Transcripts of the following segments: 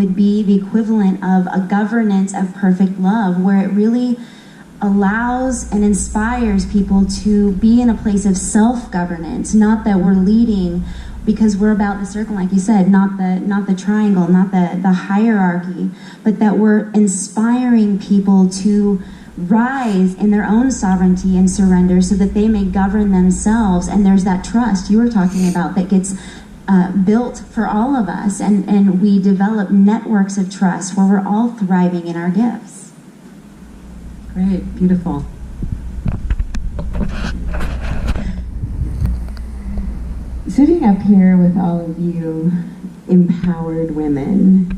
would be the equivalent of a governance of perfect love, where it really allows and inspires people to be in a place of self-governance, not that we're leading because we're about the circle, like you said, not the triangle, not the hierarchy, but that we're inspiring people to rise in their own sovereignty and surrender so that they may govern themselves. And there's that trust you were talking about that gets built for all of us, and we develop networks of trust where we're all thriving in our gifts. Great, beautiful. Sitting up here with all of you empowered women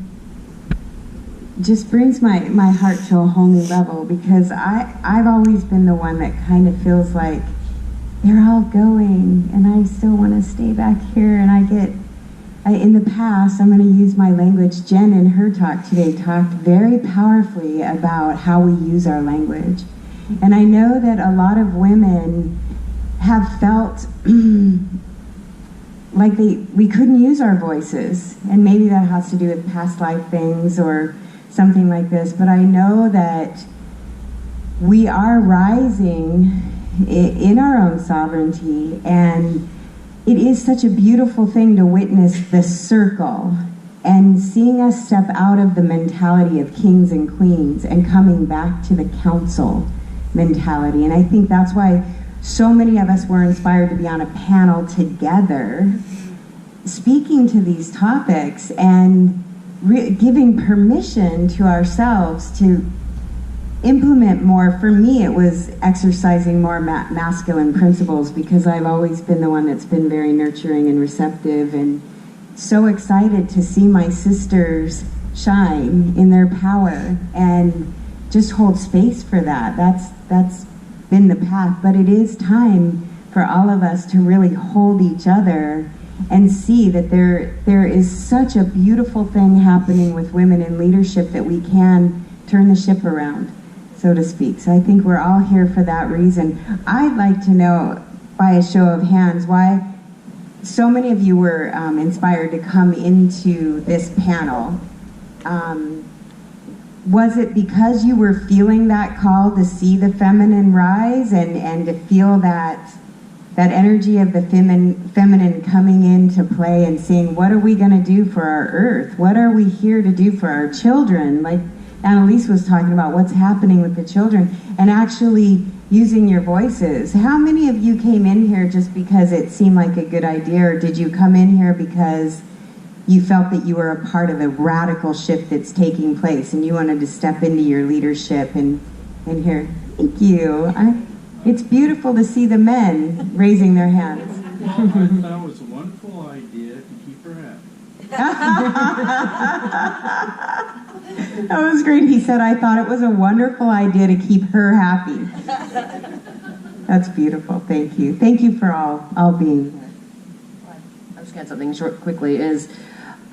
just brings my heart to a whole new level, because I've always been the one that kind of feels like they're all going and I still want to stay back here. And in the past, I'm going to use my language. Jen in her talk today talked very powerfully about how we use our language. And I know that a lot of women have felt like we couldn't use our voices, and maybe that has to do with past life things or something like this, but I know that we are rising in our own sovereignty, and it is such a beautiful thing to witness the circle and seeing us step out of the mentality of kings and queens and coming back to the council mentality. And I think that's why so many of us were inspired to be on a panel together speaking to these topics and giving permission to ourselves to implement more. For me, it was exercising more masculine principles, because I've always been the one that's been very nurturing and receptive, and so excited to see my sisters shine in their power and just hold space for that. That's been the path, but it is time for all of us to really hold each other and see that there is such a beautiful thing happening with women in leadership, that we can turn the ship around, so to speak. So I think we're all here for that reason. I'd like to know, by a show of hands, why so many of you were inspired to come into this panel. Was it because you were feeling that call to see the feminine rise and to feel that energy of the feminine coming into play and seeing, what are we going to do for our earth? What are we here to do for our children? Like Annalise was talking about, what's happening with the children, and actually using your voices. How many of you came in here just because it seemed like a good idea, or did you come in here because you felt that you were a part of the radical shift that's taking place and you wanted to step into your leadership and here? Thank you. It's beautiful to see the men raising their hands. Well, I thought it was a wonderful idea to keep her happy. That was great. He said, I thought it was a wonderful idea to keep her happy. That's beautiful. Thank you. Thank you for all being here. I'm just going to add something short quickly.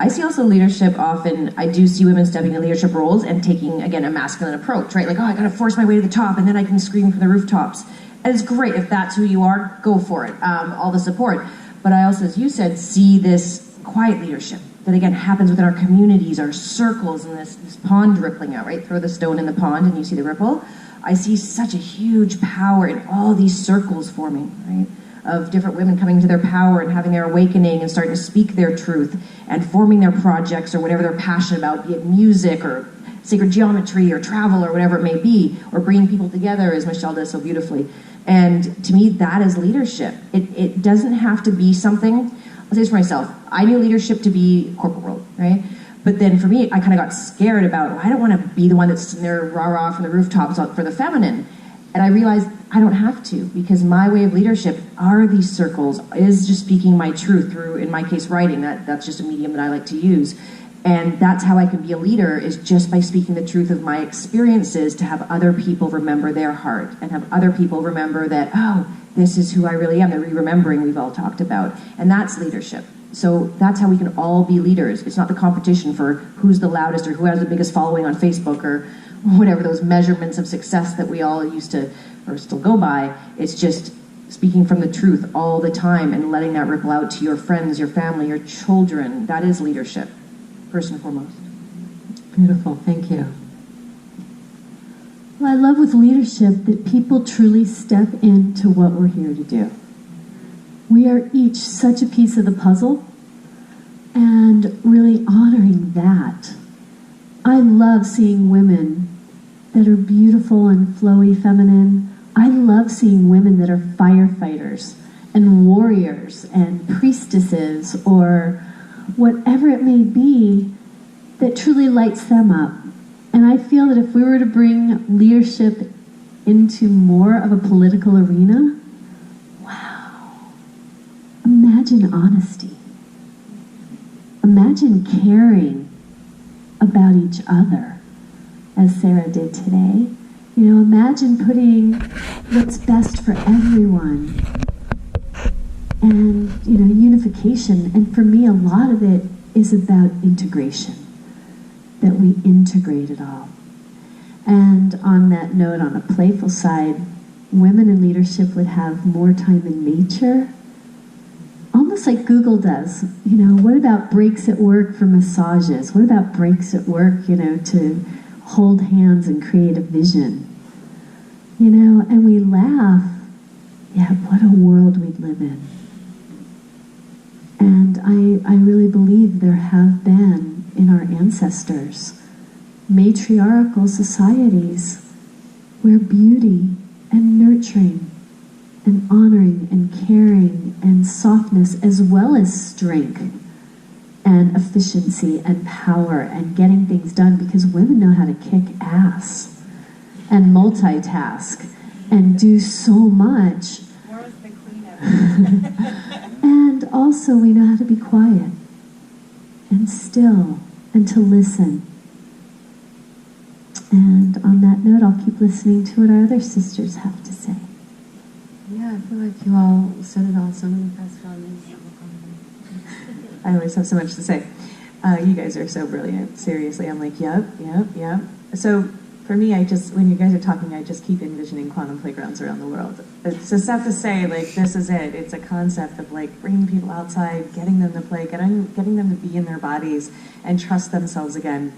I see also leadership often, I do see women stepping in leadership roles and taking, again, a masculine approach, right? Like, oh, I got to force my way to the top and then I can scream from the rooftops. And it's great. If that's who you are, go for it. All the support. But I also, as you said, see this quiet leadership that, again, happens within our communities, our circles, and this pond rippling out, right? Throw the stone in the pond and you see the ripple. I see such a huge power in all these circles forming, right? Of different women coming to their power and having their awakening and starting to speak their truth and forming their projects or whatever they're passionate about, be it music or sacred geometry or travel or whatever it may be, or bringing people together, as Michelle does so beautifully. And to me, that is leadership. It doesn't have to be something, I'll say this for myself, I knew leadership to be corporate world, right? But then for me, I kind of got scared about, well, I don't want to be the one that's sitting there rah-rah from the rooftops for the feminine. And I realized I don't have to, because my way of leadership are these circles, is just speaking my truth through, in my case, writing. That's just a medium that I like to use. And that's how I can be a leader, is just by speaking the truth of my experiences, to have other people remember their heart and have other people remember that, oh, this is who I really am, the re-remembering we've all talked about. And that's leadership. So that's how we can all be leaders. It's not the competition for who's the loudest or who has the biggest following on Facebook or whatever those measurements of success that we all used to or still go by. It's just speaking from the truth all the time and letting that ripple out to your friends, your family, your children. That is leadership, first and foremost. Beautiful, thank you. Well, I love with leadership that people truly step into what we're here to do. We are each such a piece of the puzzle, and really honoring that. I love seeing women that are beautiful and flowy feminine. I love seeing women that are firefighters and warriors and priestesses or whatever it may be that truly lights them up. And I feel that if we were to bring leadership into more of a political arena, wow, imagine honesty. Imagine caring about each other, as Sarah did today. You know, imagine putting what's best for everyone and, you know, unification. And for me, a lot of it is about integration, that we integrate it all. And on that note, on a playful side, women in leadership would have more time in nature, almost like Google does. You know, what about breaks at work for massages? What about breaks at work, you know, to hold hands and create a vision? You know, and we laugh, yet what a world we'd live in. And I really believe there have been, in our ancestors, matriarchal societies where beauty and nurturing and honoring and caring and softness, as well as strength and efficiency and power and getting things done, because women know how to kick ass and multitask and do so much. Laura's the queen of it. And also we know how to be quiet and still and to listen. And on that note, I'll keep listening to what our other sisters have to say. Yeah, I feel like you all said it all. Someone passed on this. I always have so much to say. You guys are so brilliant. Seriously, I'm like, yep. So for me, when you guys are talking, I just keep envisioning quantum playgrounds around the world. It's just have to say, like, this is it. It's a concept of, like, bringing people outside, getting them to play, getting them to be in their bodies and trust themselves again.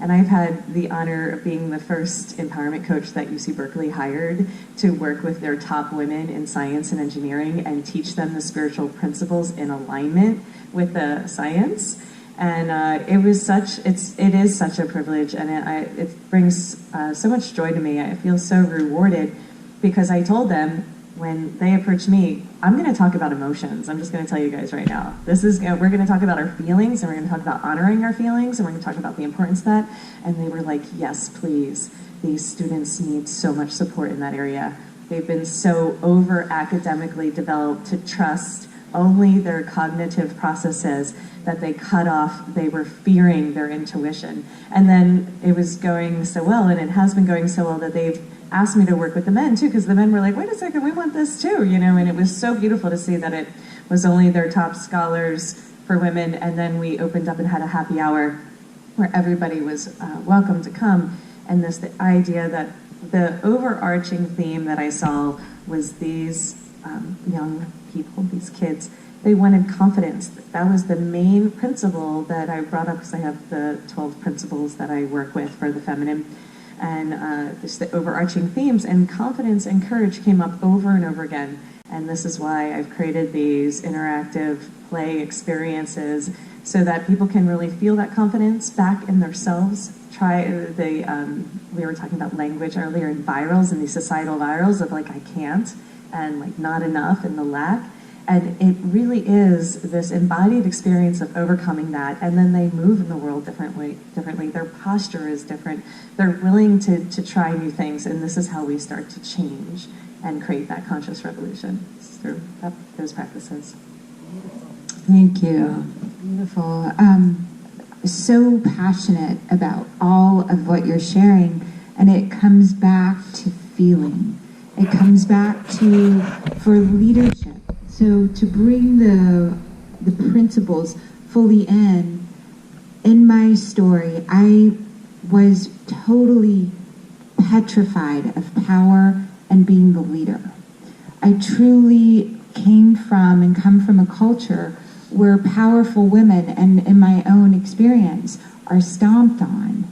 And I've had the honor of being the first empowerment coach that UC Berkeley hired to work with their top women in science and engineering and teach them the spiritual principles in alignment with the science. And it is such a privilege, and it brings so much joy to me. I feel so rewarded because I told them when they approached me, I'm going to talk about emotions. I'm just going to tell you guys right now. We're going to talk about our feelings, and we're going to talk about honoring our feelings, and we're going to talk about the importance of that. And they were like, yes, please. These students need so much support in that area. They've been so over-academically developed to trust only their cognitive processes that they cut off. They were fearing their intuition. And then it was going so well, and it has been going so well that they've asked me to work with the men too, because the men were like, wait a second, we want this too, you know. And it was so beautiful to see that it was only their top scholars for women, and then we opened up and had a happy hour where everybody was welcome to come. And the idea that the overarching theme that I saw was these young people, these kids, they wanted confidence. That was the main principle that I brought up, because I have the 12 principles that I work with for the feminine. And just the overarching themes, and confidence and courage came up over and over again. And this is why I've created these interactive play experiences so that people can really feel that confidence back in themselves. We were talking about language earlier, and virals, and these societal virals of like, I can't, and like not enough, and the lack. And it really is this embodied experience of overcoming that, and then they move in the world differently. Their posture is different. They're willing to try new things, and this is how we start to change and create that conscious revolution. It's through those practices. Thank you. Beautiful. So passionate about all of what you're sharing, and it comes back to feeling. It comes back to, for leadership. So to bring the principles fully in my story, I was totally petrified of power and being the leader. I truly came from and come from a culture where powerful women, and in my own experience, are stomped on.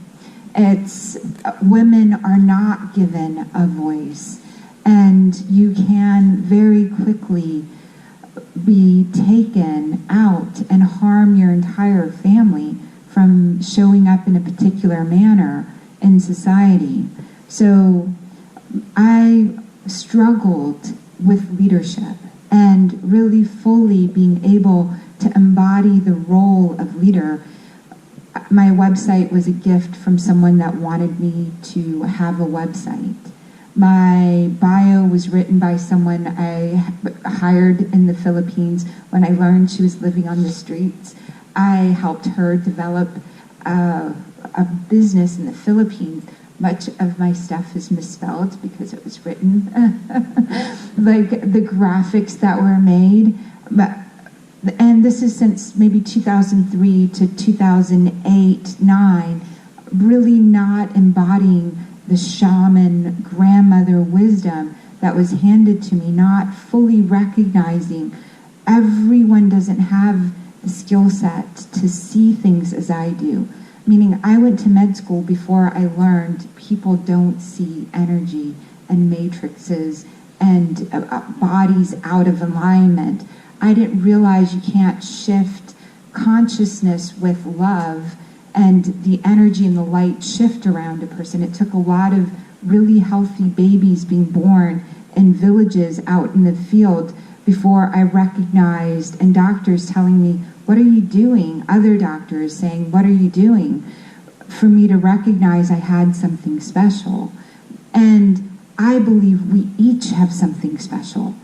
It's women are not given a voice, and you can very quickly be taken out and harm your entire family from showing up in a particular manner in society. So I struggled with leadership and really fully being able to embody the role of leader. My website was a gift from someone that wanted me to have a website. My bio was written by someone I hired in the Philippines when I learned she was living on the streets. I helped her develop a business in the Philippines. Much of my stuff is misspelled because it was written. Like the graphics that were made. And this is since maybe 2003 to 2008-9, really not embodying the shaman grandmother wisdom that was handed to me, not fully recognizing everyone doesn't have the skill set to see things as I do. Meaning I went to med school before I learned people don't see energy and matrices and bodies out of alignment. I didn't realize you can't shift consciousness with love and the energy and the light shift around a person. It took a lot of really healthy babies being born in villages out in the field before I recognized, and doctors telling me, what are you doing? Other doctors saying, what are you doing? For me to recognize I had something special. And I believe we each have something special.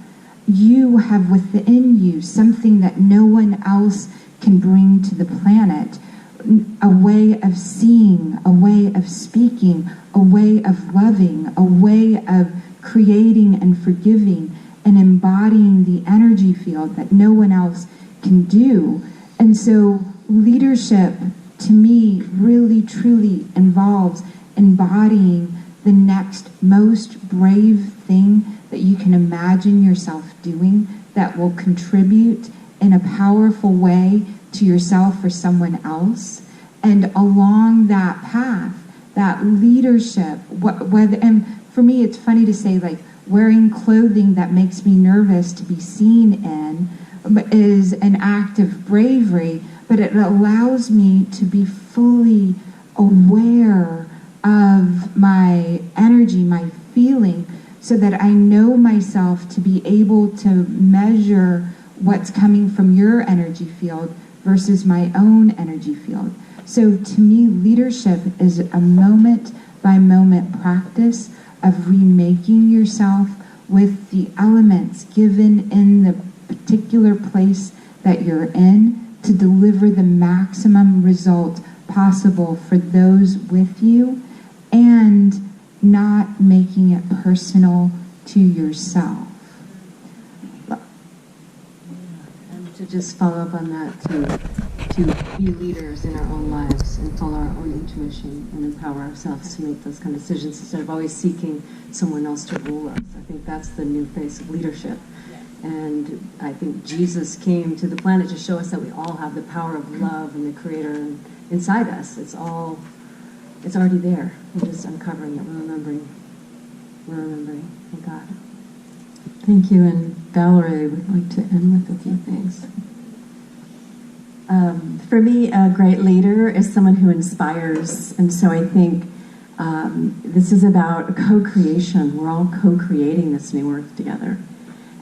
You have within you something that no one else can bring to the planet. A way of seeing, a way of speaking, a way of loving, a way of creating and forgiving and embodying the energy field that no one else can do. And so leadership, to me, really truly involves embodying the next most brave thing that you can imagine yourself doing that will contribute in a powerful way to yourself or someone else. And along that path, that leadership, and for me it's funny to say, like, wearing clothing that makes me nervous to be seen in is an act of bravery, but it allows me to be fully aware of my energy, my feeling, so that I know myself to be able to measure what's coming from your energy field versus my own energy field. So to me, leadership is a moment-by-moment practice of remaking yourself with the elements given in the particular place that you're in to deliver the maximum result possible for those with you, and not making it personal to yourself. And to just follow up on that, to be leaders in our own lives and follow our own intuition and empower ourselves to make those kind of decisions instead of always seeking someone else to rule us. I think that's the new face of leadership. And I think Jesus came to the planet to show us that we all have the power of love and the Creator inside us. It's already there. We're just uncovering it. We're remembering. Thank God. Thank you. And Valerie would like to end with a few things. For me, a great leader is someone who inspires. And so I think this is about co-creation. We're all co-creating this new earth together.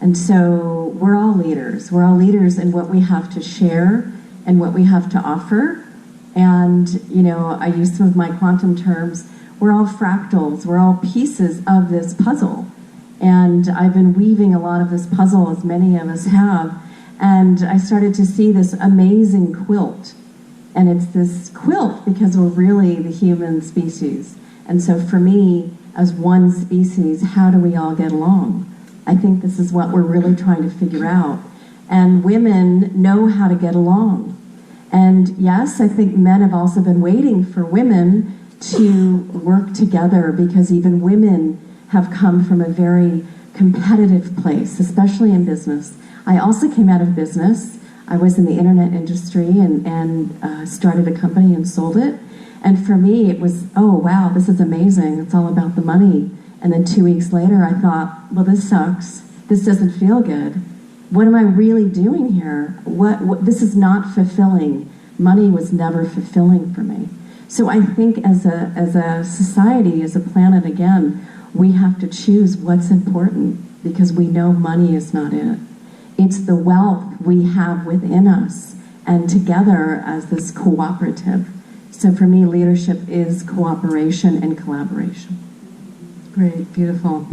And so we're all leaders. We're all leaders in what we have to share and what we have to offer. And, you know, I use some of my quantum terms. We're all fractals. We're all pieces of this puzzle. And I've been weaving a lot of this puzzle, as many of us have. And I started to see this amazing quilt. And it's this quilt because we're really the human species. And so for me, as one species, how do we all get along? I think this is what we're really trying to figure out. And women know how to get along. And yes, I think men have also been waiting for women to work together, because even women have come from a very competitive place, especially in business. I also came out of business. I was in the internet industry and started a company and sold it. And for me, it was, oh, wow, this is amazing. It's all about the money. And then 2 weeks later, I thought, well, this sucks. This doesn't feel good. What am I really doing here? This is not fulfilling. Money was never fulfilling for me. So I think as a society, as a planet, again, we have to choose what's important because we know money is not it. It's the wealth we have within us and together as this cooperative. So for me, leadership is cooperation and collaboration. Great, beautiful.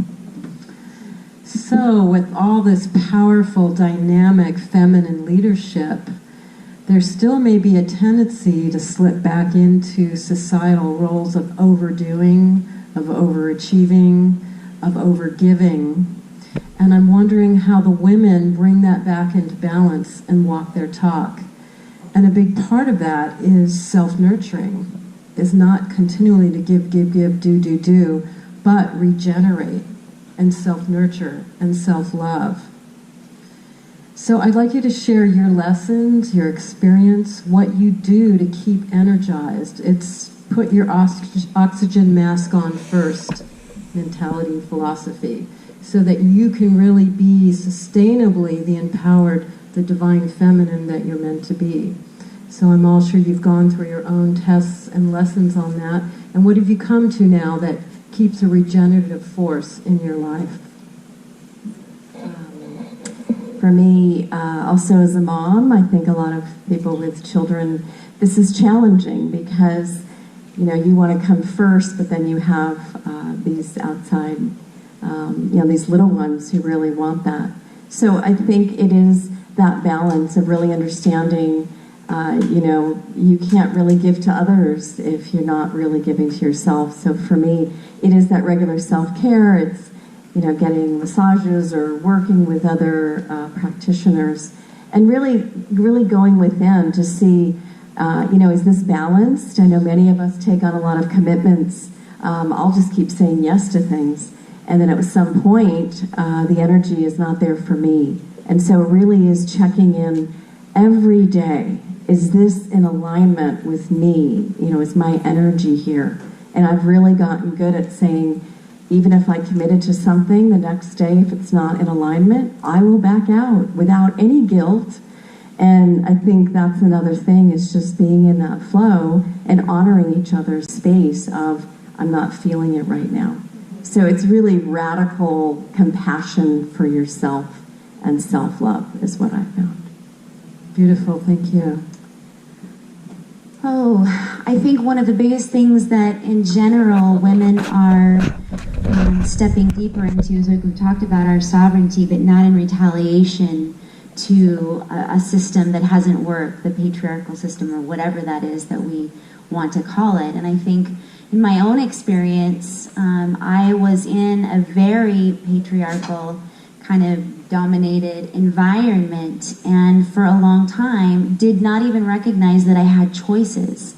So with all this powerful, dynamic, feminine leadership, there still may be a tendency to slip back into societal roles of overdoing, of overachieving, of overgiving. And I'm wondering how the women bring that back into balance and walk their talk. And a big part of that is self-nurturing, is not continually to give, do, but regenerate and self-nurture and self-love. So I'd like you to share your lessons, your experience, what you do to keep energized. It's put your oxygen mask on first mentality, philosophy, so that you can really be sustainably the empowered, the divine feminine that you're meant to be. So I'm all sure you've gone through your own tests and lessons on that. And what have you come to now that keeps a regenerative force in your life? For me, also as a mom, I think a lot of people with children, this is challenging because, you want to come first, but then you have these outside, these little ones who really want that. So I think it is that balance of really understanding, you can't really give to others if you're not really giving to yourself. So for me, it is that regular self-care. It's getting massages or working with other practitioners and really going within to see, is this balanced? I know many of us take on a lot of commitments. I'll just keep saying yes to things. And then at some point, the energy is not there for me. And so it really is checking in every day. Is this in alignment with me? Is my energy here? And I've really gotten good at saying, even if I committed to something, the next day, if it's not in alignment, I will back out without any guilt. And I think that's another thing, is just being in that flow and honoring each other's space of, I'm not feeling it right now. So it's really radical compassion for yourself and self-love is what I found. Beautiful, thank you. Oh, I think one of the biggest things that in general women are stepping deeper into is, like we've talked about, our sovereignty, but not in retaliation to a system that hasn't worked, the patriarchal system or whatever that is that we want to call it. And I think in my own experience, I was in a very patriarchal kind of dominated environment, and for a long time did not even recognize that I had choices.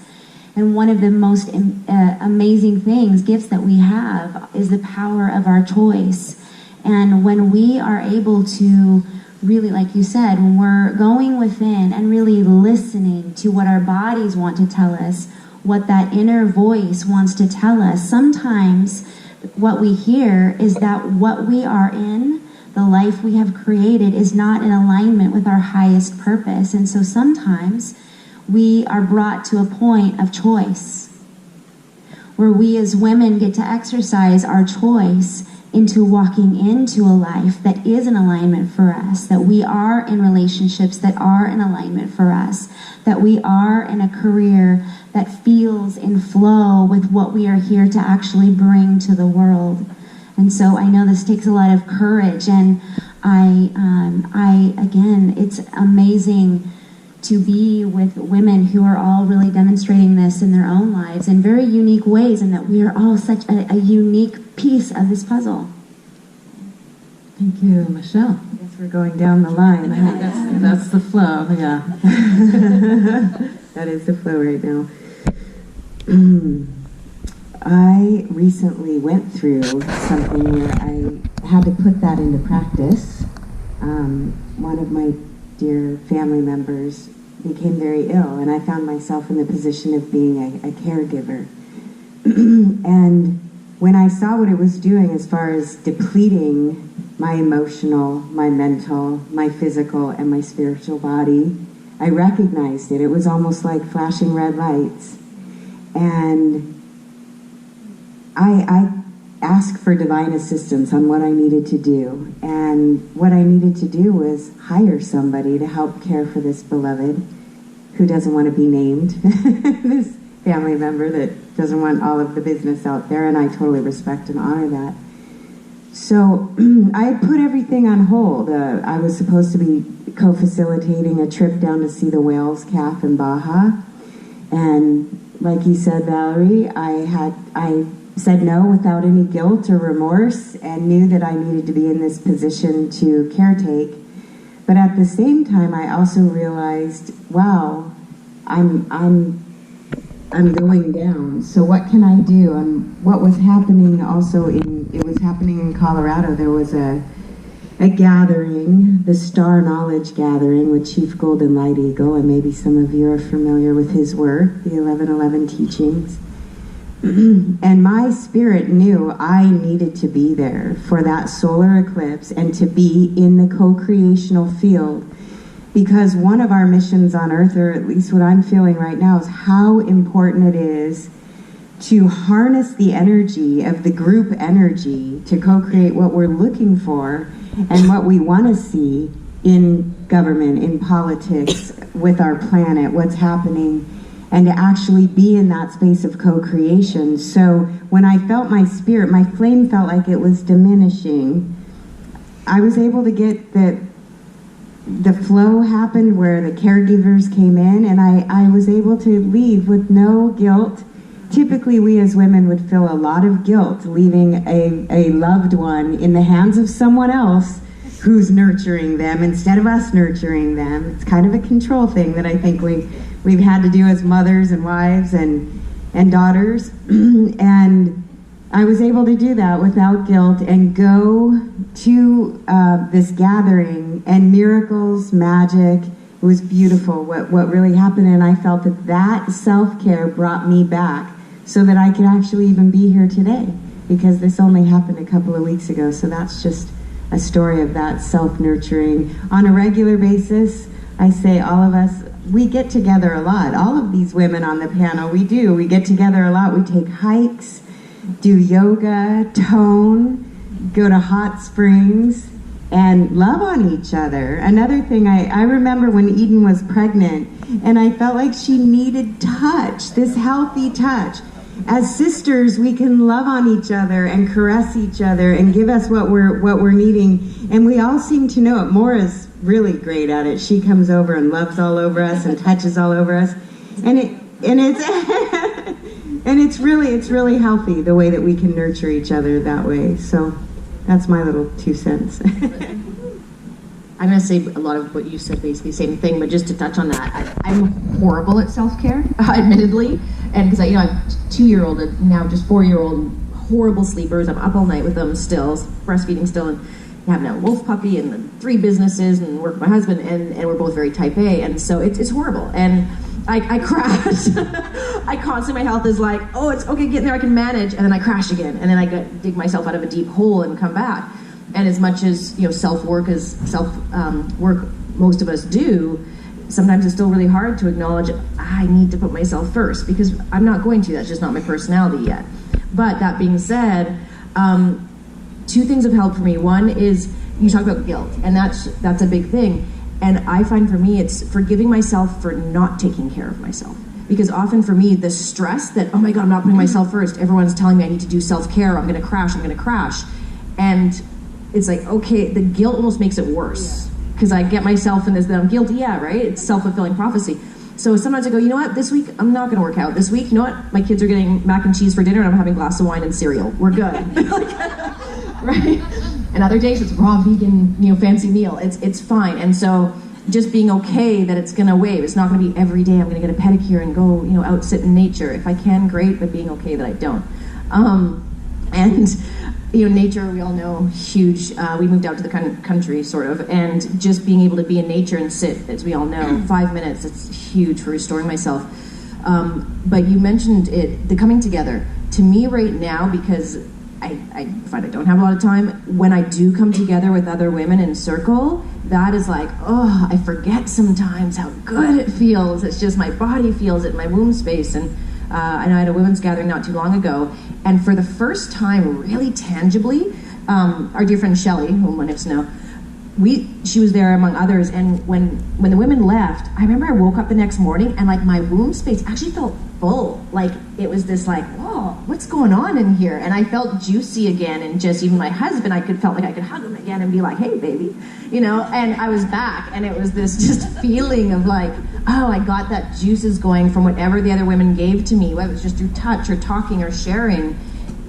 And one of the most amazing gifts that we have is the power of our choice. And when we are able to really, like you said, when we're going within and really listening to what our bodies want to tell us, what that inner voice wants to tell us, sometimes what we hear is that what we are in, the life we have created, is not in alignment with our highest purpose. And so sometimes we are brought to a point of choice where we as women get to exercise our choice into walking into a life that is in alignment for us, that we are in relationships that are in alignment for us, that we are in a career that feels in flow with what we are here to actually bring to the world. And so I know this takes a lot of courage, and I again, it's amazing to be with women who are all really demonstrating this in their own lives in very unique ways, and that we are all such a unique piece of this puzzle. Thank you, Michelle. I guess we're going down the line. That's the flow, yeah. That is the flow right now. I recently went through something where I had to put that into practice. One of my dear family members became very ill, and I found myself in the position of being a caregiver. And when I saw what it was doing as far as depleting my emotional, my mental, my physical, and my spiritual body, I recognized it. It was almost like flashing red lights. And I asked for divine assistance on what I needed to do. And what I needed to do was hire somebody to help care for this beloved who doesn't want to be named, this family member that doesn't want all of the business out there, and I totally respect and honor that. So I put everything on hold. I was supposed to be co-facilitating a trip down to see the whales calf in Baja, and like you said, Valerie, I said no without any guilt or remorse, and knew that I needed to be in this position to caretake. But at the same time, I also realized, wow, I'm going down. So what can I do? And what was happening also it was happening in Colorado. There was a gathering, the Star Knowledge Gathering with Chief Golden Light Eagle, and maybe some of you are familiar with his work, the 1111 teachings. And my spirit knew I needed to be there for that solar eclipse and to be in the co-creational field, because one of our missions on Earth, or at least what I'm feeling right now, is how important it is to harness the energy of the group energy to co-create what we're looking for and what we want to see in government, in politics, with our planet, what's happening, and to actually be in that space of co-creation. So when I felt my spirit, my flame felt like it was diminishing, I was able to get the flow happened where the caregivers came in, and I was able to leave with no guilt. Typically, we as women would feel a lot of guilt leaving a loved one in the hands of someone else who's nurturing them instead of us nurturing them. It's kind of a control thing that I think we've had to do as mothers and wives and daughters. And I was able to do that without guilt and go to this gathering, and miracles, magic, it was beautiful what really happened. And I felt that self-care brought me back so that I could actually even be here today, because this only happened a couple of weeks ago. So that's just a story of that self-nurturing. On a regular basis, I say all of us, we get together a lot. All of these women on the panel, we do. We get together a lot. We take hikes, do yoga, tone, go to hot springs, and love on each other. Another thing, I remember when Eden was pregnant, and I felt like she needed touch, this healthy touch. As sisters, we can love on each other and caress each other and give us what we're needing. And we all seem to know it. Maura's really great at it. She comes over and loves all over us and touches all over us. And it's really healthy the way that we can nurture each other that way. So that's my little 2 cents. I'm going to say a lot of what you said, basically the same thing, but just to touch on that, I'm horrible at self-care, admittedly, and because I have a 2-year-old and now just 4-year-old, horrible sleepers. I'm up all night with them still, breastfeeding still, and having a wolf puppy and 3 businesses and work with my husband, and we're both very type A, and so it's horrible. And I crash. I constantly, my health is like, oh, it's okay, get in there, I can manage, and then I crash again, and then I dig myself out of a deep hole and come back. And as much as self-work most of us do, sometimes it's still really hard to acknowledge I need to put myself first, because I'm not going to. That's just not my personality yet. But that being said, 2 things have helped for me. One is you talk about guilt, and that's a big thing. And I find for me it's forgiving myself for not taking care of myself. Because often for me, the stress that, oh my God, I'm not putting myself first. Everyone's telling me I need to do self-care. I'm going to crash. And it's like, okay, the guilt almost makes it worse. Because I get myself in this, that I'm guilty, yeah, right? It's self-fulfilling prophecy. So sometimes I go, you know what, this week I'm not gonna work out. This week, you know what, my kids are getting mac and cheese for dinner and I'm having a glass of wine and cereal. We're good. Right? And other days it's raw vegan, fancy meal. It's fine. And so just being okay that it's gonna wave. It's not gonna be every day I'm gonna get a pedicure and go, out sit in nature. If I can, great, but being okay that I don't. And nature, we all know, huge. We moved out to the country, sort of, and just being able to be in nature and sit, as we all know, 5 minutes, it's huge for restoring myself. But you mentioned the coming together. To me right now, because I find I don't have a lot of time, when I do come together with other women in circle, that is like, oh, I forget sometimes how good it feels. It's just my body feels it in my womb space. And I know I had a women's gathering not too long ago, and for the first time, really tangibly, our dear friend Shelley, whom one of us know, she was there among others, and when the women left, I remember I woke up the next morning and like my womb space actually felt full. Like it was this like, whoa, what's going on in here? And I felt juicy again, and just even my husband, felt like I could hug him again and be like, hey baby, and I was back, and it was this just feeling of like, oh, I got that juices going from whatever the other women gave to me, whether it was just through touch or talking or sharing.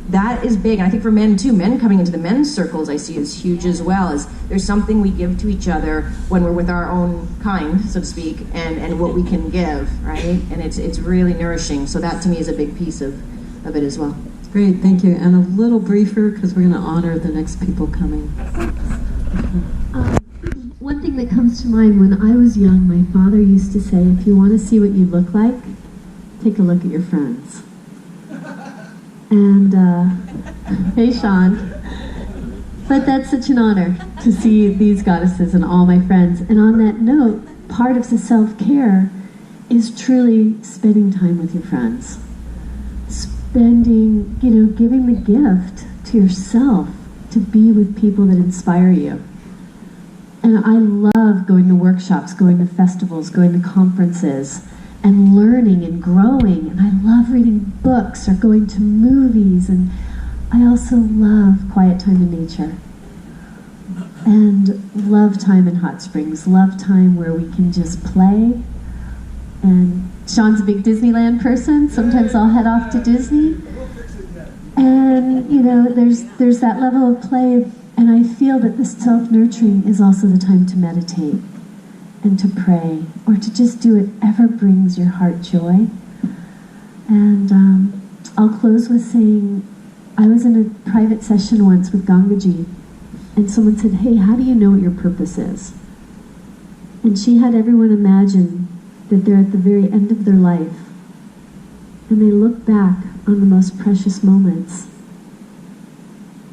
That is big, and I think for men too, men coming into the men's circles I see is huge as well, as there's something we give to each other when we're with our own kind, so to speak, and what we can give, right? And it's really nourishing, so that to me is a big piece of it as well. Great, thank you. And a little briefer, because we're going to honor the next people coming. One thing that comes to mind, when I was young, my father used to say, if you want to see what you look like, take a look at your friends. And, hey Sean, but that's such an honor to see these goddesses and all my friends. And on that note, part of the self-care is truly spending time with your friends. Spending, giving the gift to yourself to be with people that inspire you. And I love going to workshops, going to festivals, going to conferences, and learning and growing. And I love reading books or going to movies. And I also love quiet time in nature. And love time in hot springs. Love time where we can just play. And Sean's a big Disneyland person. Sometimes I'll head off to Disney. And, there's that level of play. And I feel that this self-nurturing is also the time to meditate and to pray, or to just do whatever brings your heart joy. And I'll close with saying, I was in a private session once with Gangaji, and someone said, hey, how do you know what your purpose is? And she had everyone imagine that they're at the very end of their life, and they look back on the most precious moments,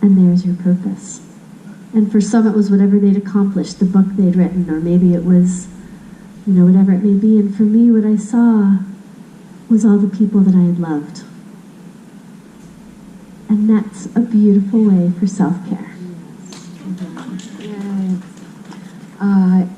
and there's your purpose. And for some, it was whatever they'd accomplished, the book they'd written, or maybe it was, whatever it may be. And for me, what I saw was all the people that I had loved. And that's a beautiful way for self-care.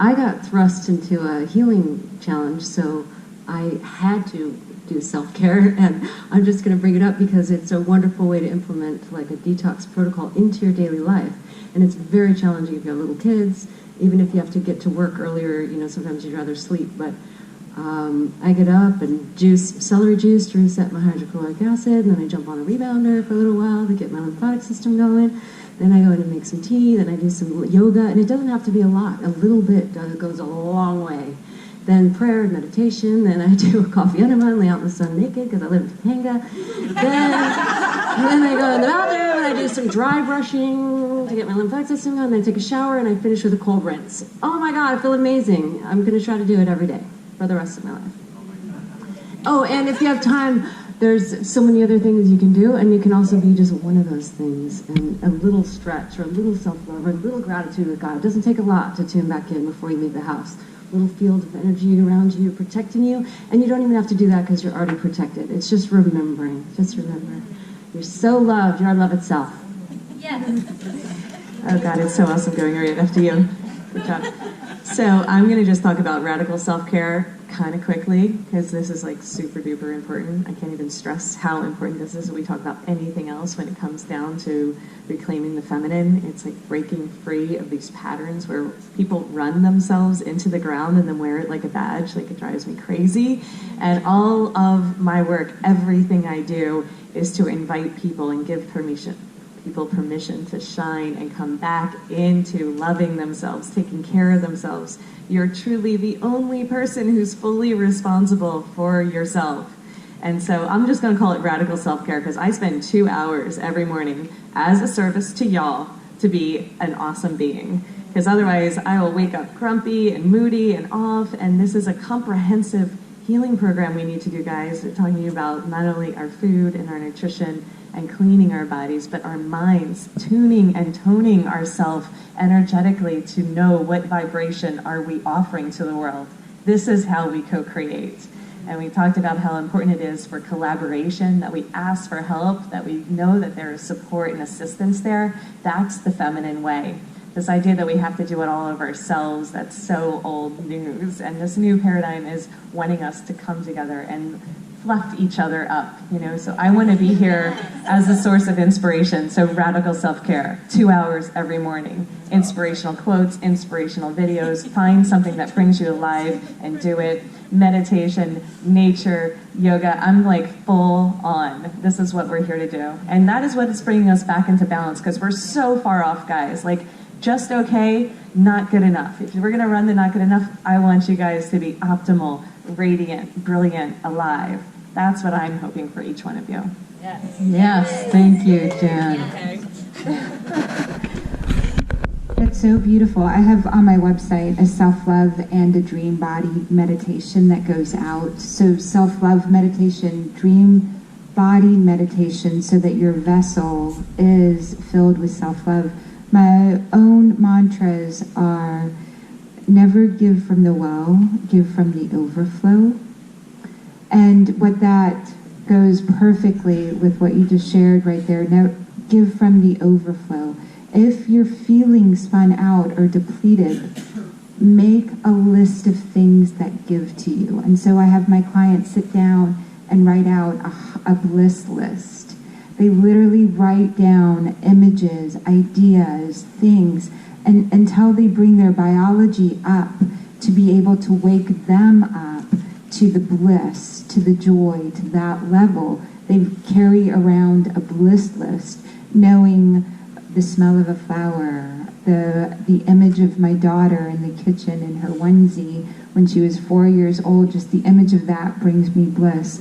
I got thrust into a healing challenge, so I had to do self-care, and I'm just going to bring it up because it's a wonderful way to implement like a detox protocol into your daily life. And it's very challenging if you have little kids, even if you have to get to work earlier, sometimes you'd rather sleep. But I get up and juice celery juice to reset my hydrochloric acid, and then I jump on a rebounder for a little while to get my lymphatic system going. Then I go in and make some tea, then I do some yoga, and it doesn't have to be a lot. A little bit goes a long way. Then prayer and meditation, then I do a coffee enema and lay out in the sun naked because I live in Topanga. Then I go in the bathroom and I do some dry brushing to get my lymphatic system going, then I take a shower and I finish with a cold rinse. Oh my God, I feel amazing. I'm going to try to do it every day for the rest of my life. Oh, and if you have time, there's so many other things you can do, and you can also be just one of those things, and a little stretch or a little self-love or a little gratitude with God. It doesn't take a lot to tune back in before you leave the house. Little field of energy around you protecting you, and you don't even have to do that because you're already protected. It's just remembering. Just remember. You're so loved. You're love itself. Yes. Oh God, it's so awesome going right after you. Good job. So I'm going to just talk about radical self-care kind of quickly because this is like super duper important. I can't even stress how important this is when we talk about anything else when it comes down to reclaiming the feminine. It's like breaking free of these patterns where people run themselves into the ground and then wear it like a badge. Like, it drives me crazy. And all of my work, everything I do, is to invite people and give people permission to shine and come back into loving themselves, taking care of themselves. You're truly the only person who's fully responsible for yourself. And so I'm just going to call it radical self-care because I spend 2 hours every morning as a service to y'all to be an awesome being. Because otherwise I will wake up grumpy and moody and off, and this is a comprehensive healing program we need to do, guys. We're talking about not only our food and our nutrition and cleaning our bodies, but our minds, tuning and toning ourselves energetically to know what vibration are we offering to the world. This is how we co-create. And we talked about how important it is for collaboration, that we ask for help, that we know that there is support and assistance there. That's the feminine way. This idea that we have to do it all of ourselves, that's so old news. And this new paradigm is wanting us to come together and fluff each other up, So I want to be here as a source of inspiration. So radical self-care, 2 hours every morning. Inspirational quotes, inspirational videos. Find something that brings you alive and do it. Meditation, nature, yoga. I'm like full on. This is what we're here to do. And that is what is bringing us back into balance because we're so far off, guys. Like just okay, not good enough. If we're going to run the not good enough, I want you guys to be optimal, radiant, brilliant, alive. That's what I'm hoping for each one of you. Yes, thank you, Jen. That's so beautiful. I have on my website a self-love and a dream body meditation that goes out. So self-love meditation, dream body meditation, so that your vessel is filled with self-love. My own mantras are never give from the well, give from the overflow. And what that goes perfectly with what you just shared right there. Now, give from the overflow. If you're feeling spun out or depleted, make a list of things that give to you. And so I have my clients sit down and write out a bliss list. They literally write down images, ideas, things, and until they bring their biology up to be able to wake them up to the bliss, to the joy, to that level. They carry around a bliss list, knowing the smell of a flower, the image of my daughter in the kitchen in her onesie when she was 4 years old. Just the image of that brings me bliss.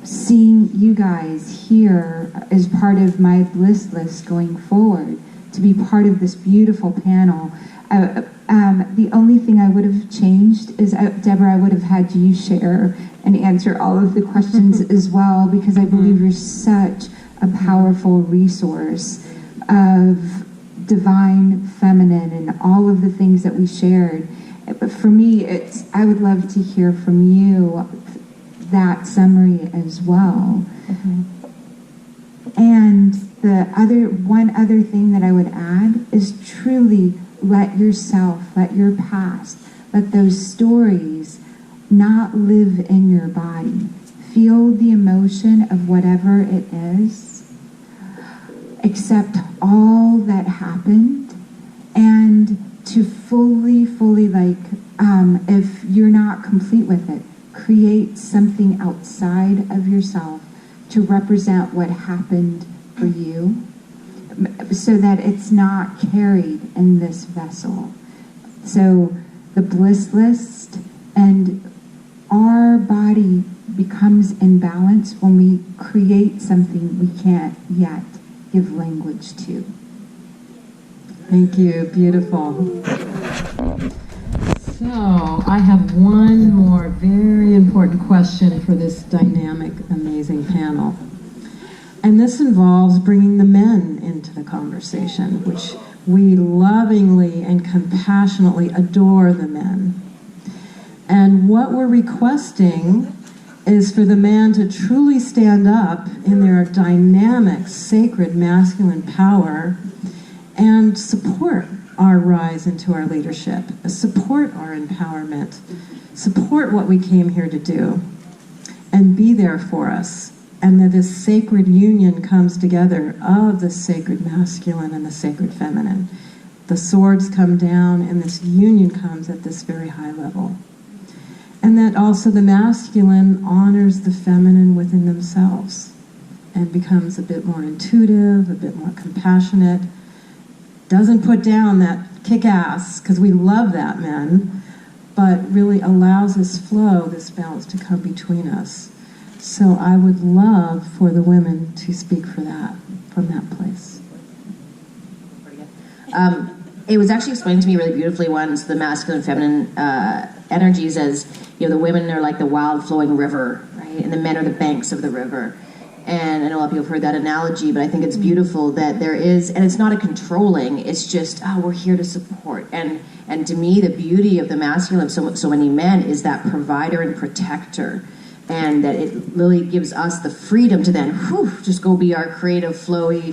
Seeing you guys here is part of my bliss list going forward, to be part of this beautiful panel. The only thing I would have changed is, Debra, I would have had you share and answer all of the questions as well, because I believe you're such a powerful resource of divine feminine and all of the things that we shared. But for me, I would love to hear from you that summary as well. Mm-hmm. And one other thing that I would add is truly let yourself, let your past, let those stories not live in your body. Feel the emotion of whatever it is. Accept all that happened, and to fully, if you're not complete with it, create something outside of yourself to represent what happened for you, so that it's not carried in this vessel. So the bliss list, and our body becomes in balance when we create something we can't yet give language to. Thank you, beautiful. So I have one more very important question for this dynamic, amazing panel. And this involves bringing the men into the conversation, which we lovingly and compassionately adore the men. And what we're requesting is for the man to truly stand up in their dynamic, sacred, masculine power and support our rise into our leadership, support our empowerment, support what we came here to do, and be there for us. And that this sacred union comes together of the sacred masculine and the sacred feminine. The swords come down and this union comes at this very high level. And that also the masculine honors the feminine within themselves and becomes a bit more intuitive, a bit more compassionate, doesn't put down that kick-ass, because we love that, men, but really allows this flow, this balance to come between us. So I would love for the women to speak for that, from that place. It was actually explained to me really beautifully once, the masculine and feminine energies, as, you know, the women are like the wild flowing river, right? And the men are the banks of the river. And I know a lot of people have heard that analogy, but I think it's beautiful that there is, and it's not a controlling, it's just, oh, we're here to support. And to me, the beauty of the masculine of so many men is that provider and protector. And that it really gives us the freedom to then, just go be our creative, flowy,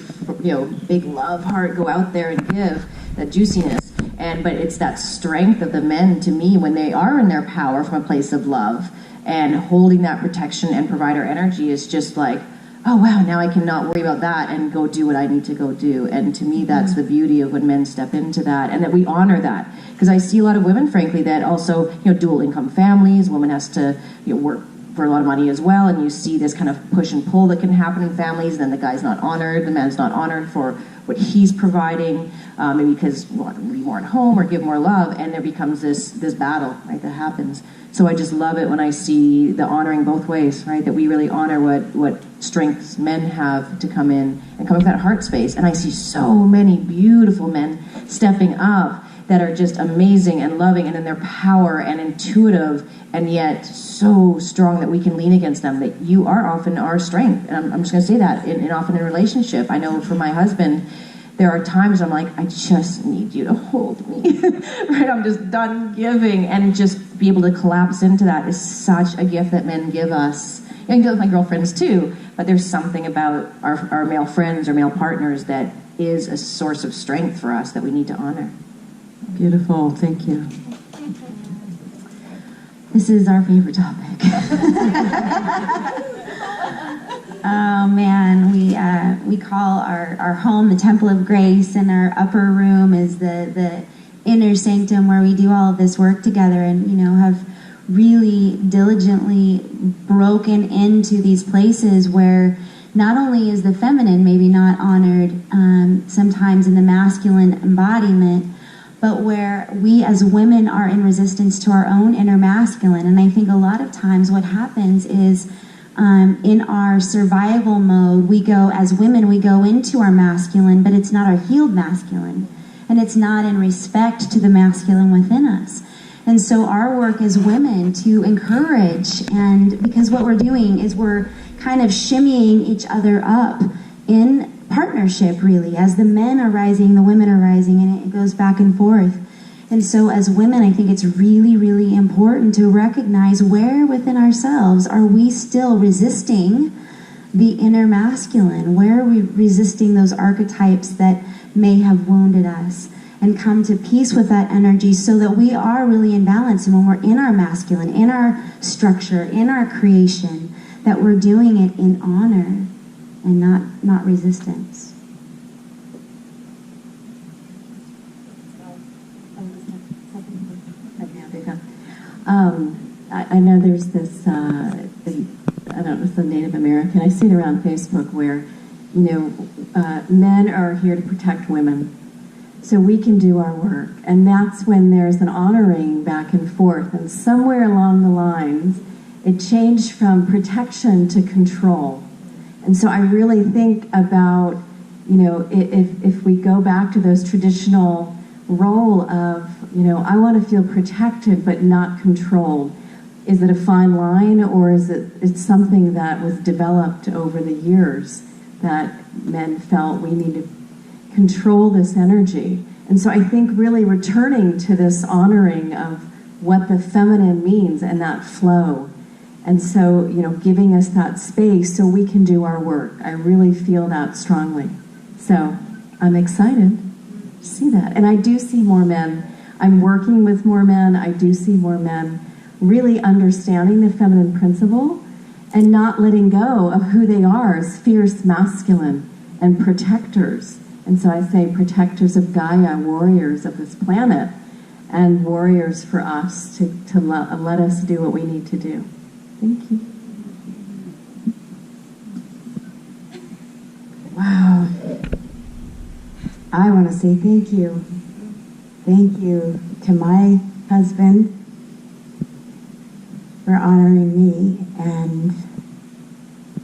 you know, big love heart, go out there and give that juiciness. But it's that strength of the men, to me, when they are in their power from a place of love and holding that protection and provider energy, is just like, oh wow, now I can not worry about that and go do what I need to go do. And to me, that's the beauty of when men step into that, and that we honor that. Because I see a lot of women, frankly, that also, you know, dual income families, woman has to, you know, work for a lot of money as well, and you see this kind of push and pull that can happen in families, and then the guy's not honored, the man's not honored for what he's providing, maybe because we want to be more at home or give more love, and there becomes this battle, right, that happens. So I just love it when I see the honoring both ways, right, that we really honor what strengths men have to come in and come with that heart space. And I see so many beautiful men stepping up that are just amazing and loving and in their power and intuitive, and yet so strong that we can lean against them, that you are often our strength. And I'm just going to say that, in often in a relationship. I know for my husband, there are times I'm like, I just need you to hold me, right? I'm just done giving, and just be able to collapse into that is such a gift that men give us. I can do it with my girlfriends too, but there's something about our male friends or male partners that is a source of strength for us that we need to honor. Beautiful, thank you. This is our favorite topic. Oh man, we call our home the Temple of Grace, and our upper room is the inner sanctum where we do all of this work together, and, you know, have really diligently broken into these places where not only is the feminine maybe not honored sometimes in the masculine embodiment, but where we as women are in resistance to our own inner masculine. And I think a lot of times what happens is in our survival mode, as women, we go into our masculine, but it's not our healed masculine. And it's not in respect to the masculine within us. And so our work as women to encourage, and because what we're doing is we're kind of shimmying each other up in partnership, really. As the men are rising, the women are rising, and it goes back and forth. And so as women, I think it's really, really important to recognize where within ourselves are we still resisting the inner masculine? Where are we resisting those archetypes that may have wounded us? And come to peace with that energy so that we are really in balance. And when we're in our masculine, in our structure, in our creation, that we're doing it in honor and not resistance. I know there's this, I don't know, it's the Native American, I see it around Facebook where, you know, men are here to protect women so we can do our work. And that's when there's an honoring back and forth. And somewhere along the lines, it changed from protection to control. And so I really think about, you know, if we go back to those traditional role of, you know, I want to feel protected but not controlled. Is it a fine line, or is it's something that was developed over the years that men felt we need to control this energy? And so I think really returning to this honoring of what the feminine means and that flow. And so, you know, giving us that space so we can do our work. I really feel that strongly. So I'm excited to see that. And I do see more men. I'm working with more men. I do see more men really understanding the feminine principle and not letting go of who they are as fierce masculine and protectors. And so I say protectors of Gaia, warriors of this planet, and warriors for us to let us do what we need to do. Thank you. Wow. I want to say thank you. Thank you to my husband for honoring me, and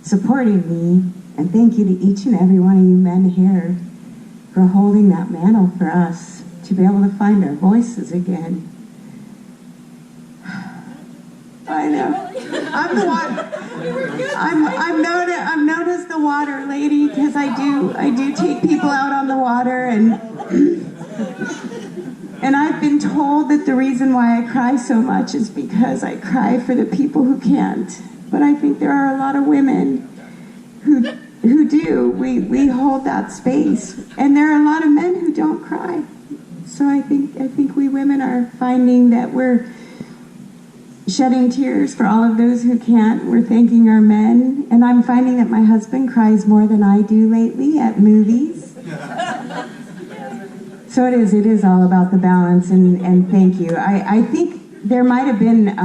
supporting me. And thank you to each and every one of you men here for holding that mantle for us to be able to find our voices again. I know. I'm the water. I'm known as the water lady because I do take people out on the water, and I've been told that the reason why I cry so much is because I cry for the people who can't. But I think there are a lot of women who do. We hold that space, and there are a lot of men who don't cry. So I think we women are finding that we're shedding tears for all of those who can't. We're thanking our men, and I'm finding that my husband cries more than I do lately at movies. So it is all about the balance, and thank you. I think there might have been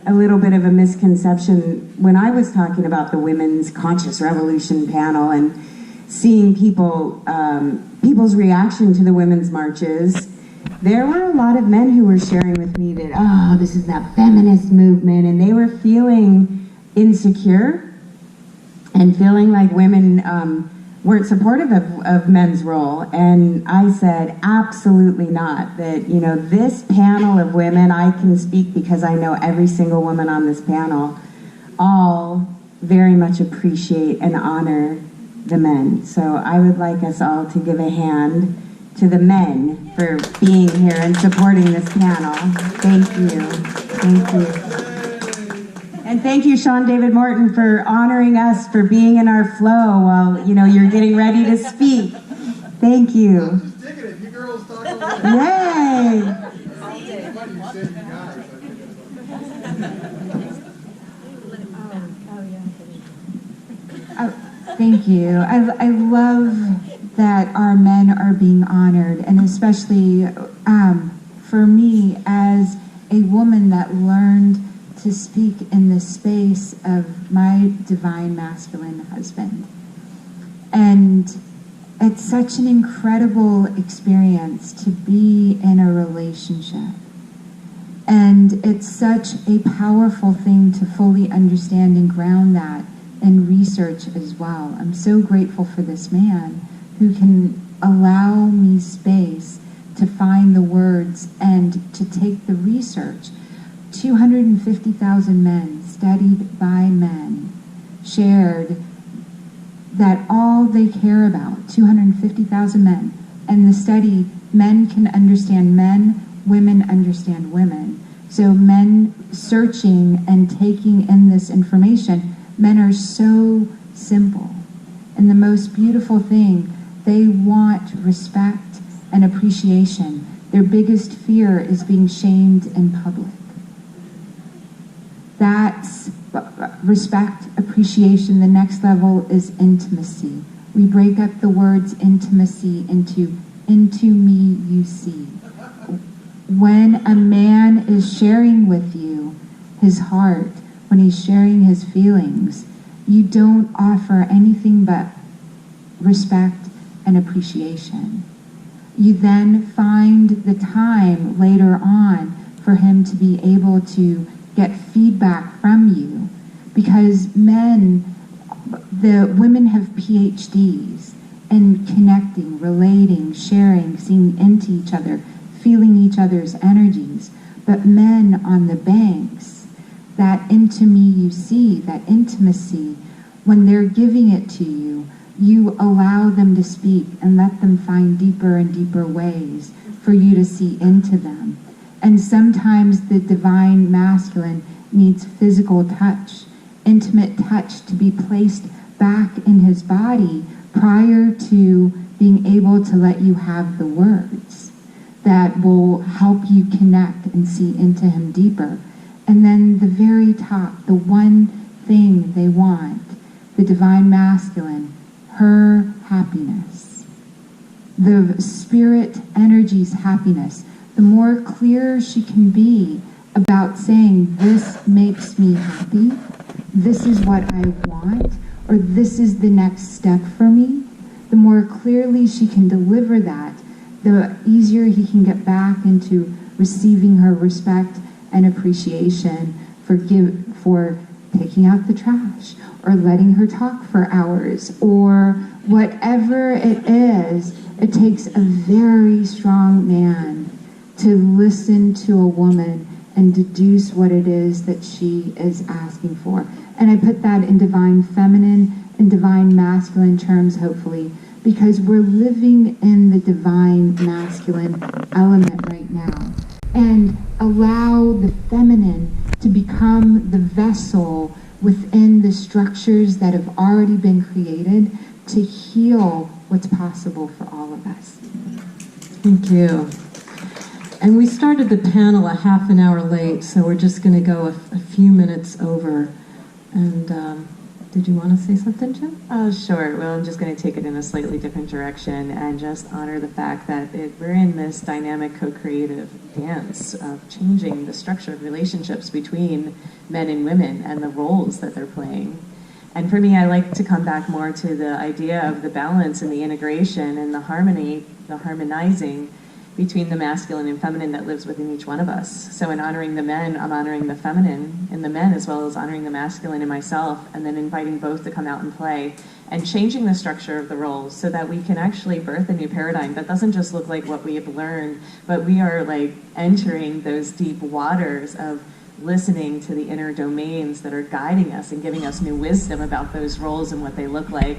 a little bit of a misconception when I was talking about the Women's Conscious Revolution panel and seeing people's reaction to the women's marches. There were a lot of men who were sharing with me that, this is that feminist movement, and they were feeling insecure and feeling like women weren't supportive of men's role. And I said, absolutely not. That, this panel of women, I can speak because I know every single woman on this panel, all very much appreciate and honor the men. So I would like us all to give a hand to the men for being here and supporting this panel. Thank you. Thank you. And thank you, Sean David Morton, for honoring us, for being in our flow while, you're getting ready to speak. Thank you. I'm just digging it. You girls talk a little bit. Yay! Thank you. I love that our men are being honored, and especially for me as a woman that learned to speak in the space of my divine masculine husband. And it's such an incredible experience to be in a relationship. And it's such a powerful thing to fully understand and ground that in research as well. I'm so grateful for this man who can allow me space to find the words and to take the research. 250,000 men, studied by men, shared that all they care about, 250,000 men, and the study, men can understand men, women understand women. So men searching and taking in this information, men are so simple. And the most beautiful thing, they want respect and appreciation. Their biggest fear is being shamed in public. That's respect, appreciation. The next level is intimacy. We break up the words intimacy into me you see. When a man is sharing with you his heart, when he's sharing his feelings, you don't offer anything but respect and appreciation. You then find the time later on for him to be able to get feedback from you, because the women have PhDs in connecting, relating, sharing, seeing into each other, feeling each other's energies. But men on the banks, that into me you see, that intimacy, when they're giving it to you, you allow them to speak and let them find deeper and deeper ways for you to see into them. And sometimes the divine masculine needs physical touch, intimate touch, to be placed back in his body prior to being able to let you have the words that will help you connect and see into him deeper. And then the very top, the one thing they want, the divine masculine, her happiness, the spirit energy's happiness. The more clear she can be about saying, this makes me happy, this is what I want, or this is the next step for me, the more clearly she can deliver that, the easier he can get back into receiving her respect and appreciation for taking out the trash, or letting her talk for hours, or whatever it is. It takes a very strong man to listen to a woman and deduce what it is that she is asking for. And I put that in divine feminine and divine masculine terms, hopefully, because we're living in the divine masculine element right now. And allow the feminine to become the vessel within the structures that have already been created to heal what's possible for all of us. Thank you. And we started the panel a half an hour late, so we're just going to go a few minutes over. And did you want to say something, Jim? Oh, sure. Well, I'm just going to take it in a slightly different direction and just honor the fact that we're in this dynamic co-creative dance of changing the structure of relationships between men and women and the roles that they're playing. And for me, I like to come back more to the idea of the balance and the integration and the harmony, the harmonizing between the masculine and feminine that lives within each one of us. So in honoring the men, I'm honoring the feminine in the men as well as honoring the masculine in myself, and then inviting both to come out and play and changing the structure of the roles so that we can actually birth a new paradigm that doesn't just look like what we have learned, but we are like entering those deep waters of listening to the inner domains that are guiding us and giving us new wisdom about those roles and what they look like.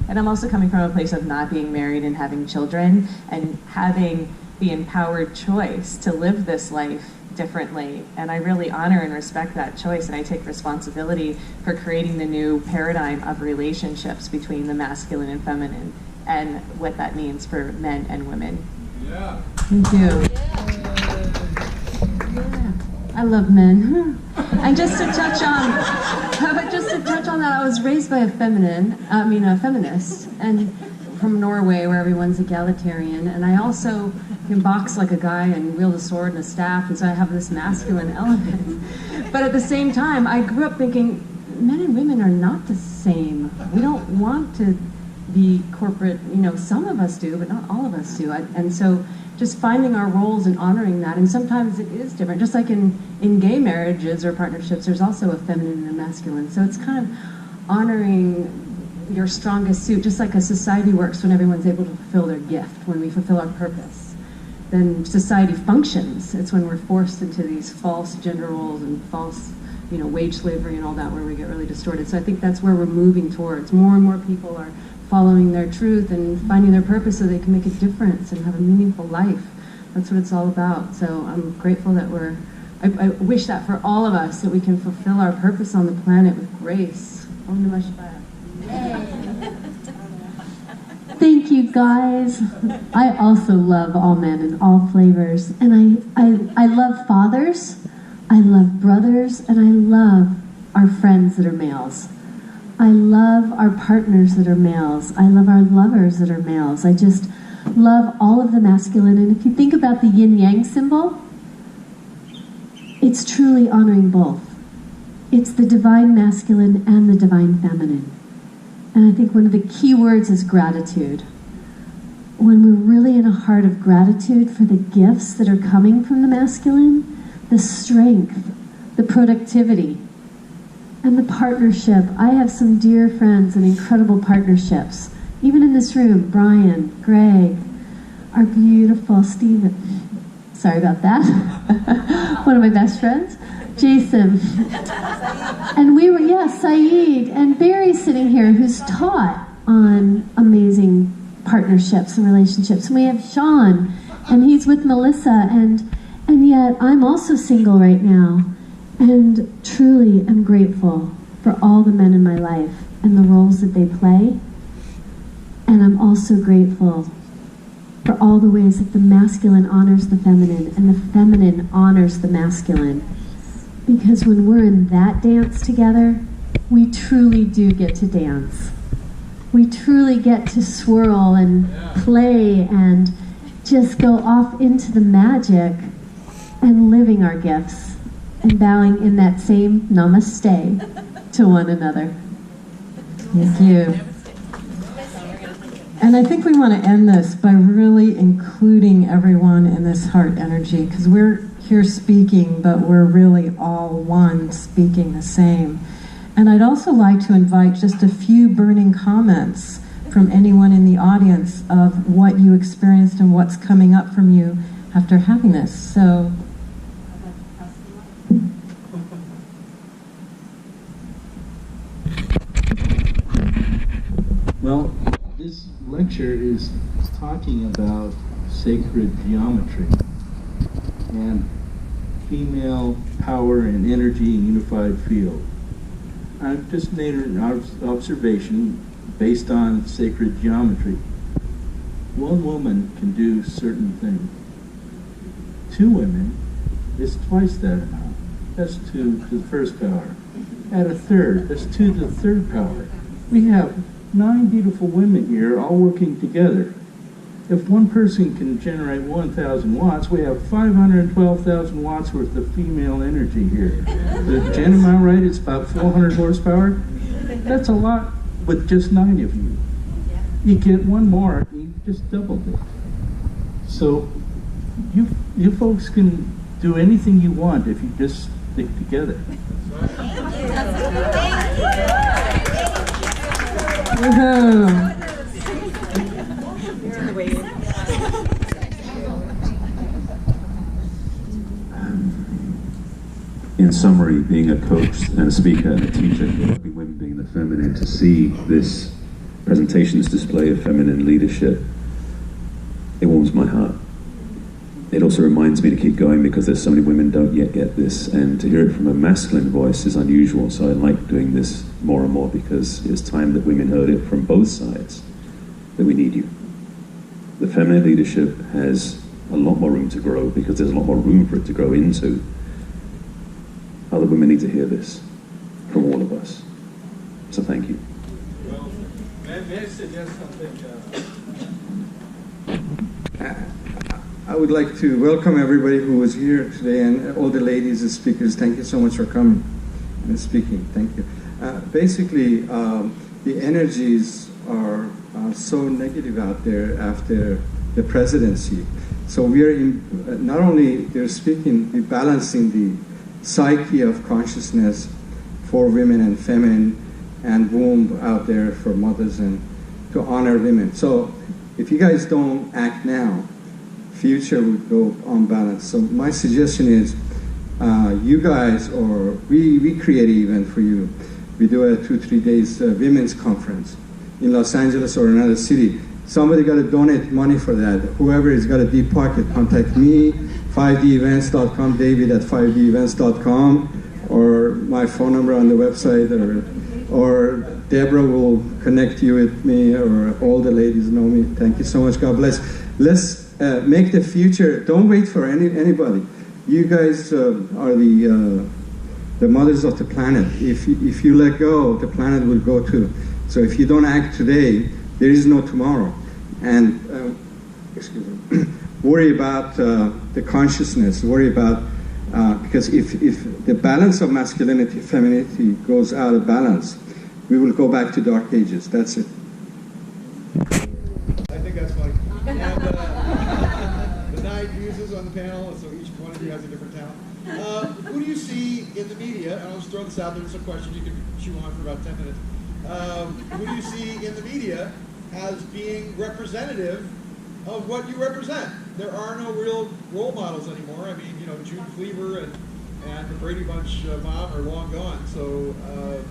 And I'm also coming from a place of not being married and having children and having the empowered choice to live this life differently. And I really honor and respect that choice, and I take responsibility for creating the new paradigm of relationships between the masculine and feminine and what that means for men and women. Yeah. Thank you. I love men. And just to touch on that, I was raised by a feminist, and from Norway, where everyone's egalitarian, and I also can box like a guy and wield a sword and a staff, and so I have this masculine element. But at the same time, I grew up thinking men and women are not the same. We don't want to be corporate, some of us do, but not all of us do. And so just finding our roles and honoring that, and sometimes it is different. Just like in gay marriages or partnerships, there's also a feminine and a masculine. So it's kind of honoring your strongest suit, just like a society works when everyone's able to fulfill their gift, when we fulfill our purpose. Then society functions. It's when we're forced into these false gender roles and false, wage slavery and all that, where we get really distorted. So I think that's where we're moving towards. More and more people are following their truth and finding their purpose so they can make a difference and have a meaningful life. That's what it's all about. So I'm grateful that I wish that for all of us, that we can fulfill our purpose on the planet with grace. Om Namah Shivaya. Thank you, guys. I also love all men and all flavors. And I love fathers, I love brothers, and I love our friends that are males. I love our partners that are males. I love our lovers that are males. I just love all of the masculine. And if you think about the yin-yang symbol, it's truly honoring both. It's the divine masculine and the divine feminine. And I think one of the key words is gratitude. When we're really in a heart of gratitude for the gifts that are coming from the masculine, the strength, the productivity, and the partnership. I have some dear friends and incredible partnerships. Even in this room, Brian, Greg, our beautiful Stephen. Sorry about that. One of my best friends. Jason. And we were, Saeed. And Barry's sitting here, who's taught on amazing partnerships and relationships. And we have Sean, and he's with Melissa. And yet I'm also single right now. And truly am grateful for all the men in my life and the roles that they play. And I'm also grateful for all the ways that the masculine honors the feminine and the feminine honors the masculine. Because when we're in that dance together, we truly do get to dance. We truly get to swirl and play and just go off into the magic and living our gifts and bowing in that same namaste to one another. Thank you. And I think we want to end this by really including everyone in this heart energy, because we're here speaking, but we're really all one, speaking the same. And I'd also like to invite just a few burning comments from anyone in the audience of what you experienced and what's coming up from you after having this. So. Well, this lecture is talking about sacred geometry and female power and energy in unified field. I've just made an observation based on sacred geometry. One woman can do certain things. Two women is twice that amount. That's 2 to the first power. Add a third, that's 2 to the third power. We have 9 beautiful women here all working together. If one person can generate 1,000 watts, we have 512,000 watts worth of female energy here. Jen, am I right? It's about 400 horsepower? That's a lot with just 9 of you. You get one more, you just doubled it. So you folks can do anything you want if you just stick together. Woohoo! In summary, being a coach and a speaker and a teacher, helping women being the feminine, to see this presentation, this display of feminine leadership, it warms my heart. It also reminds me to keep going because there's so many women don't yet get this, and to hear it from a masculine voice is unusual, so I like doing this more and more because it's time that women heard it from both sides, that we need you. The feminine leadership has a lot more room to grow because there's a lot more room for it to grow into. Other women need to hear this from all of us. So thank you. Well, may I suggest something? I would like to welcome everybody who was here today and all the ladies and speakers. Thank you so much for coming and speaking. Thank you. Basically, the energies are so negative out there after the presidency. So we are not only they're speaking, we're balancing the psyche of consciousness for women and feminine and womb out there for mothers and to honor women. So if you guys don't act now, future would go unbalanced. So my suggestion is you guys, or we create an event for you. We do a 2-3 days women's conference in Los Angeles or another city. Somebody got to donate money for that. Whoever has got a deep pocket, contact me, 5devents.com, David at 5devents.com, or my phone number on the website, or Debra will connect you with me, or all the ladies know me. Thank you so much. God bless. Let's make the future. Don't wait for anybody. You guys are the mothers of the planet. If you let go, the planet will go too. So if you don't act today, there is no tomorrow. And excuse me. Worry about the consciousness. Worry about because if the balance of masculinity, femininity goes out of balance, we will go back to dark ages. That's it. I think that's funny. And the 9 muses on the panel, so each one of you has a different talent. Who do you see in the media? And I'll just throw this out there. There's some questions you can chew on for about 10 minutes. Who do you see in the media as being representative of what you represent? There are no real role models anymore. I mean, you know, Jude Cleaver and the Brady Bunch mom are long gone. So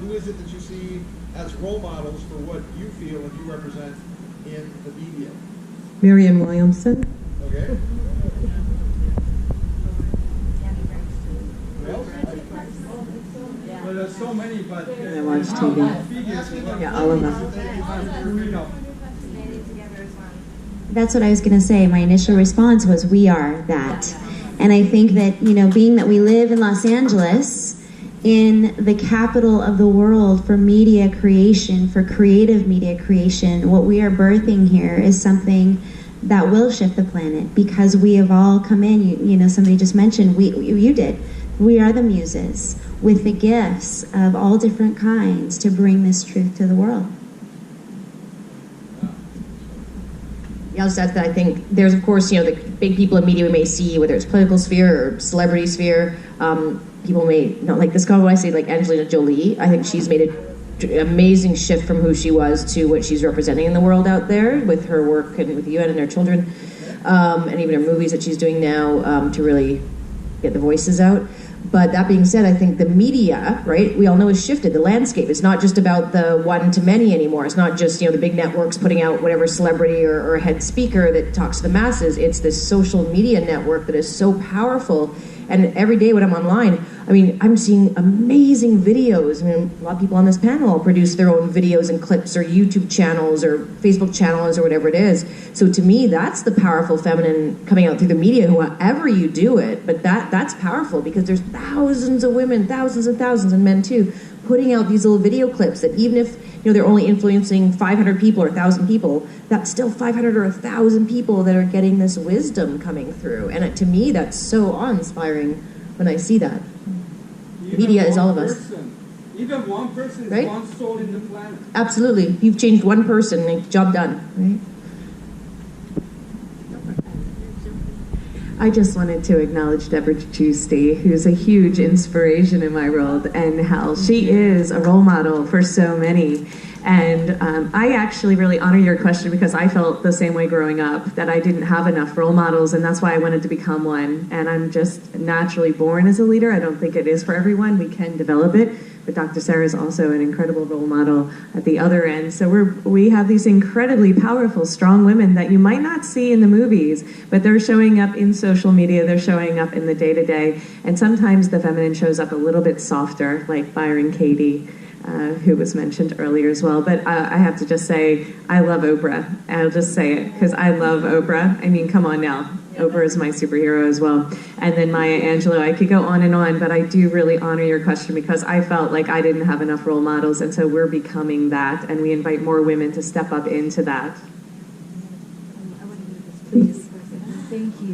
who is it that you see as role models for what you feel and you represent in the media? Marianne Williamson. Okay. Well, there's so many, but I watch TV. Yeah, all of them. That's what I was going to say. My initial response was, we are that. And I think that, you know, being that we live in Los Angeles, in the capital of the world for media creation, for creative media creation, what we are birthing here is something that will shift the planet, because we have all come in, you know, somebody just mentioned, you did. We are the muses with the gifts of all different kinds to bring this truth to the world. Yeah, I'll just add that I think there's, of course, you know, the big people in media we may see, whether it's political sphere or celebrity sphere. people may not like this comment when I say like Angelina Jolie. I think she's made an amazing shift from who she was to what she's representing in the world out there with her work and with the UN and their children, and even her movies that she's doing now to really get the voices out. But that being said, I think the media, right, we all know has shifted. The landscape. It's not just about the one to many anymore. It's not just, the big networks putting out whatever celebrity or head speaker that talks to the masses. It's this social media network that is so powerful. And every day when I'm online, I'm seeing amazing videos. A lot of people on this panel produce their own videos and clips or YouTube channels or Facebook channels or whatever it is. So to me, that's the powerful feminine coming out through the media, however you do it. But that's powerful because there's thousands of women, thousands and thousands, and men too, putting out these little video clips that even if they're only influencing 500 people or 1,000 people, that's still 500 or 1,000 people that are getting this wisdom coming through. And to me, that's so awe-inspiring when I see that. Media is all of us. Even one person is right? one soul in the planet. Absolutely. If you've changed one person, job done, right? I just wanted to acknowledge Debra Giusti, who's a huge inspiration in my world, and how she is a role model for so many. And I actually really honor your question because I felt the same way growing up, that I didn't have enough role models, and that's why I wanted to become one. And I'm just naturally born as a leader. I don't think it is for everyone. We can develop it. But Dr. Sarah is also an incredible role model at the other end. So we have these incredibly powerful, strong women that you might not see in the movies, but they're showing up in social media, they're showing up in the day-to-day, and sometimes the feminine shows up a little bit softer, like Byron Katie, who was mentioned earlier as well. But I have to just say, I love Oprah. I'll just say it, because I love Oprah. Come on now. Oprah is my superhero as well. And then Maya Angelou. I could go on and on, but I do really honor your question because I felt like I didn't have enough role models, and so we're becoming that, and we invite more women to step up into that. Please. Thank you.